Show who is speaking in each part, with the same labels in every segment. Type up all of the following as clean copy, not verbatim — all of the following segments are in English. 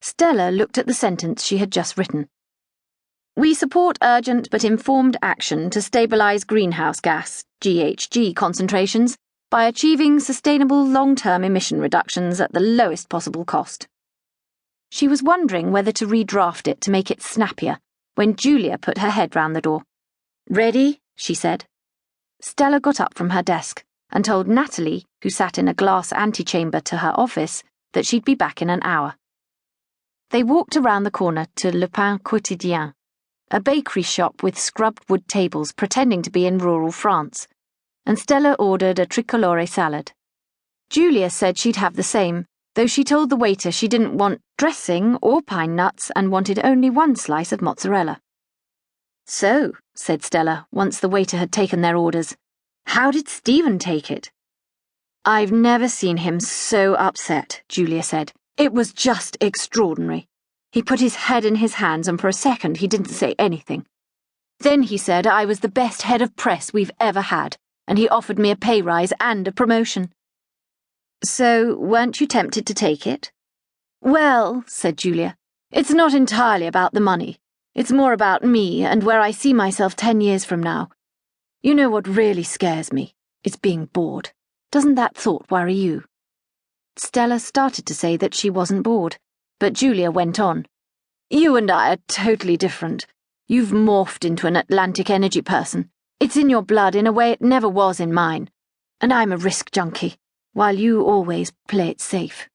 Speaker 1: Stella looked at the sentence she had just written. We support urgent but informed action to stabilize greenhouse gas, GHG, concentrations by achieving sustainable long-term emission reductions at the lowest possible cost. She was wondering whether to redraft it to make it snappier when Julia put her head round the door. Ready? She said. Stella got up from her desk and told Natalie, who sat in a glass antechamber to her office, that she'd be back in an hour. They walked around the corner to Le Pain Quotidien, a bakery shop with scrubbed wood tables pretending to be in rural France, and Stella ordered a tricolore salad. Julia said she'd have the same, though she told the waiter she didn't want dressing or pine nuts and wanted only one slice of mozzarella. So, said Stella, once the waiter had taken their orders, how did Stephen take it? I've never seen him so upset, Julia said. It was just extraordinary. He put his head in his hands and for a second he didn't say anything. Then he said I was the best head of press we've ever had, and he offered me a pay rise and a promotion. So, weren't you tempted to take it? Well, said Julia, it's not entirely about the money. It's more about me and where I see myself 10 years from now. You know what really scares me? It's being bored. Doesn't that thought worry you? Stella started to say that she wasn't bored, but Julia went on. You and I are totally different. You've morphed into an Atlantic energy person. It's in your blood in a way it never was in mine. And I'm a risk junkie, while you always play it safe.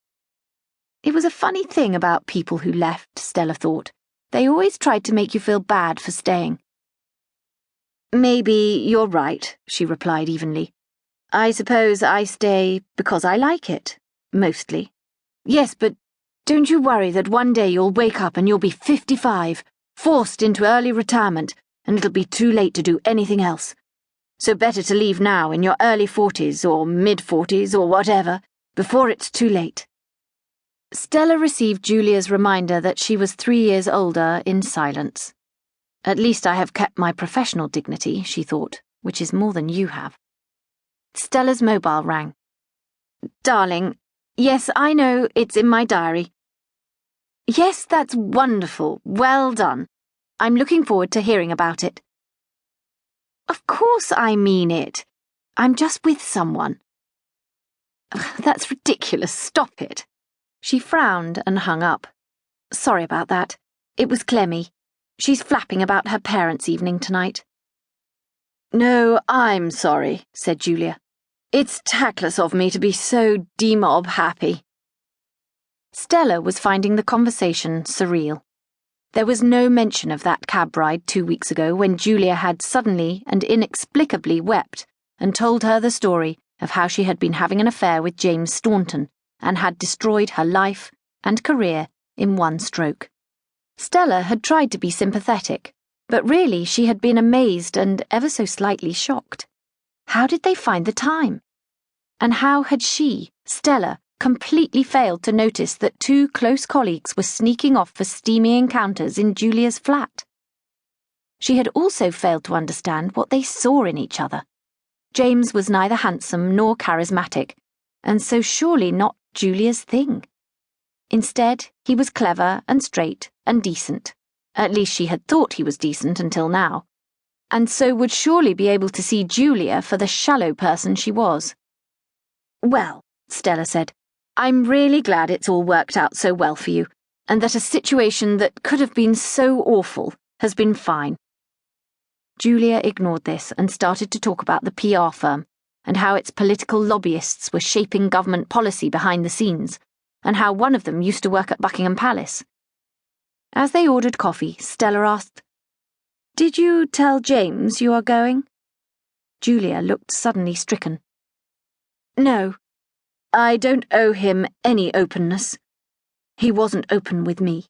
Speaker 1: It was a funny thing about people who left, Stella thought. They always tried to make you feel bad for staying. Maybe you're right, she replied evenly. I suppose I stay because I like it. Mostly. Yes, but don't you worry that one day you'll wake up and you'll be 55, forced into early retirement, and it'll be too late to do anything else. So better to leave now in your early 40s or mid-40s or whatever, before it's too late. Stella received Julia's reminder that she was 3 years older in silence. At least I have kept my professional dignity, she thought, which is more than you have. Stella's mobile rang. Darling, yes, I know, it's in my diary. Yes, that's wonderful. Well done. I'm looking forward to hearing about it. Of course I mean it. I'm just with someone. That's ridiculous. Stop it. She frowned and hung up. Sorry about that. It was Clemmy. She's flapping about her parents' evening tonight. No, I'm sorry, said Julia. It's tactless of me to be so demob happy. Stella was finding the conversation surreal. There was no mention of that cab ride 2 weeks ago when Julia had suddenly and inexplicably wept and told her the story of how she had been having an affair with James Staunton and had destroyed her life and career in one stroke. Stella had tried to be sympathetic, but really she had been amazed and ever so slightly shocked. How did they find the time? And how had she, Stella, completely failed to notice that 2 close colleagues were sneaking off for steamy encounters in Julia's flat? She had also failed to understand what they saw in each other. James was neither handsome nor charismatic, and so surely not Julia's thing. Instead, he was clever and straight and decent. At least she had thought he was decent until now, and so would surely be able to see Julia for the shallow person she was. Well, Stella said, I'm really glad it's all worked out so well for you, and that a situation that could have been so awful has been fine. Julia ignored this and started to talk about the PR firm and how its political lobbyists were shaping government policy behind the scenes, and how one of them used to work at Buckingham Palace. As they ordered coffee, Stella asked, Did you tell James you are going? Julia looked suddenly stricken. No, I don't owe him any openness. He wasn't open with me.